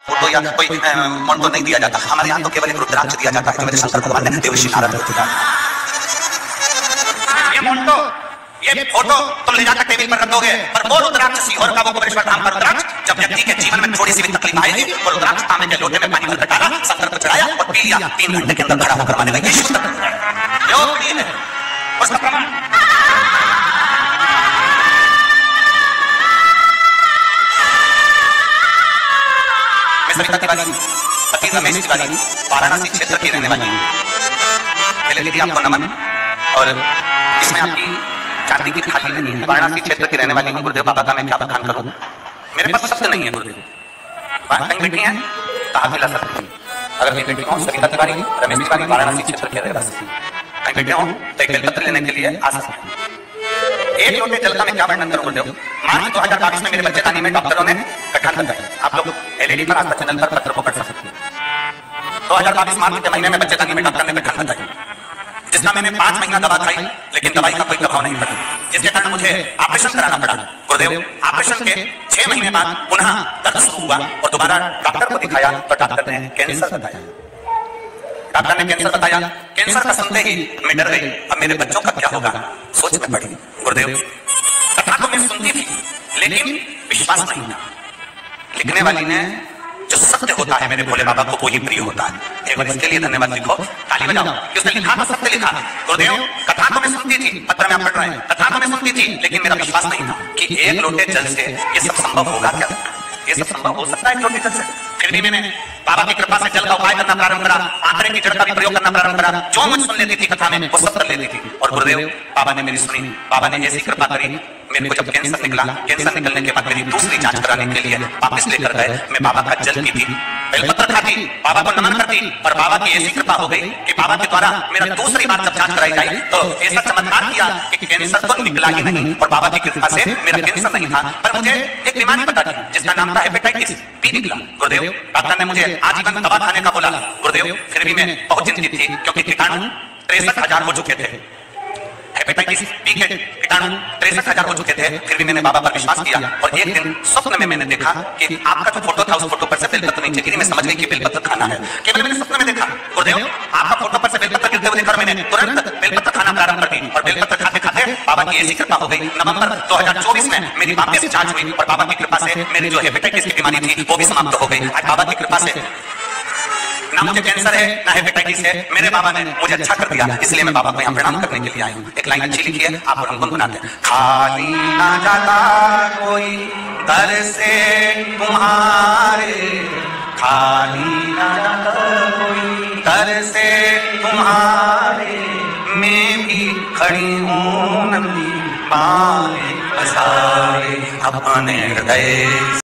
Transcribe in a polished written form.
Photo या कोई मंत्र नहीं दिया जाता। हमारे यहाँ तो केवल एक रुद्राक्ष दिया जाता है जो मेरे शंकर भगवान ने देवर्षि नारद को दिया। ये मंत्र, ये फोटो तुम ले जाकर टेबल पर रख दोगे, पर वो रुद्राक्ष सीहोर का वो गोपेश्वर धाम का रुद्राक्ष जब व्यक्ति के जीवन में थोड़ी सी भी तकलीफ आएगी, वो रुद्राक्ष तांबे के लोटे में पानी भरकर डाला, शंकर को चढ़ाया और पी लिया। 3 घंटे के अंदर खड़ा होकर मानेगा। ये शुद्ध योग है, उसका प्रमाण। सविता तिवारी, पति रमेश तिवारी, वाराणसी क्षेत्र की रहने वाली। पहले दीदी आपको नमन। और इसमें आपकी चांदी की थाली नहीं है। वाराणसी क्षेत्र की रहने वाली हूँ। गुरुदेव बाबा का मैं क्या बखान करूँ, मेरे पास शब्द नहीं है। गुरुदेव कहीं बेटी है तो आप मिला सकते हैं। अगर कहीं बेटी हो, सविता तिवारी, रमेश तिवारी, वाराणसी क्षेत्र के रहवासी, कहीं बेटे हो तो एक बेलपत्र लेने के लिए आ सकते हैं। एक लोटे जल का मैं क्या वर्णन करूं गुरुदेव। मार्च 2022 में मेरे बच्चेदानी में डॉक्टरों ने गठन बताया। आप लोग एलईडी पर आस्था चैनल पर पत्र को पढ़ सकते हैं। 2022 मार्च के महीने में बच्चेदानी में डॉक्टर ने गठन बताया, जिसका मैंने 5 महीना दवा खाई, लेकिन दवाई का कोई प्रभाव नहीं पड़ा, जिसके कारण मुझे ऑपरेशन कराना पड़ा। गुरुदेव ऑपरेशन के 6 महीने बाद पुनः दर्द शुरू हुआ और दोबारा डॉक्टर को दिखाया तो डॉक्टर ने कैंसर बताया। डॉक्टर ने कैंसर बताया। कैंसर का सुनते ही मैं डर गई। अब मेरे बच्चों का क्या होगा सोच में पड़ी। गुरुदेव कथा तो मैं सुनती थी लेकिन विश्वास नहीं था। लिखने वाली ने जो सत्य होता है मेरे भोले बाबा को वो ही प्रिय होता है। एक बार इसके लिए धन्यवाद लिखो, ताली बजाओ कि उसने लिखा था, सत्य लिखा। गुरुदेव कथा तो मैं सुनती थी, पत्र में आप पढ़ रहे हैं, कथा तो मैं सुनती थी लेकिन मेरा विश्वास नहीं था कि एक लोटे जल से ये सब संभव होगा। क्या ये सब संभव हो सकता है एक लोटे जल से? फिर भी मैंने बाबा की कृपा से जल का उपाय करना प्रारंभ करा, आंकड़े की जड़ का भी प्रयोग करना प्रारंभ करा। जो मुझे सुन लेती थी कथा में वो सब कर लेती थी। और गुरुदेव बाबा ने मेरी सुनी। बाबा ने ऐसी कृपा करी, मेरे को जब कैंसर निकला, कैंसर निकलने के बाद मेरी दूसरी जांच कराने के लिए वापस लेकर गए। मैं बाबा का जल पीती, बेलपत्र खाती, बाबा को नमन करती, और बाबा की ऐसी कृपा हो गई कि बाबा के द्वारा मेरा दूसरी बार जब जांच कराई गई तो ऐसा चमत्कार किया कि कैंसर तो निकला ही नहीं। और बाबा की कृपा से मेरा कैंसर नहीं था, पर मुझे एक बीमारी बता दी जिसका नाम था हेपेटाइटिस बी निकला। गुरुदेव डॉक्टर ने मुझे आजीवन दवा खाने का बोला। गुरुदेव फिर भी मैं बहुत चिंतित थी क्योंकि कीटाणु 63,000 हो चुके थे। हेपेटाइटिस बी के कीटाणु 63,000 हो चुके थे। फिर भी मैंने बाबा पर विश्वास किया और एक दिन स्वप्न में मैंने देखा कि आपका जो फोटो था उस फोटो पर से बेलपत्र नीचे गिरी। मैं समझ गई कि बेलपत्र खाना है। केवल मैंने स्वप्न में देखा। गुरुदेव आपका फोटो पर से बेलपत्र गिरते हुए देखा, मैंने तुरंत बेलपत्र खाना प्रारंभ कर दी और बेलपत्र खाते खाते बाबा की ऐसी कृपा हो गई। नवंबर 2024 में मेरी वापस जांच हुई और बाबा की कृपा से मेरी जो हेपेटाइटिस की बीमारी थी वो भी समाप्त हो गई। आज बाबा की कृपा से ना मुझे कैंसर है ना हेपेटाइटिस है। मेरे बाबा ने मुझे अच्छा कर दिया, इसलिए मैं बाबा को यहाँ प्रणाम करने के लिए आया हूँ। एक लाइन अच्छी लिखी है, आप और हम गुनगुनाते हैं। खाली ना जाता कोई दर से तुम्हारे, खाली ना जाता कोई दर से तुम्हारे, मैं भी खड़ी हूँ नंदी बाएं पसारे अपने हृदय।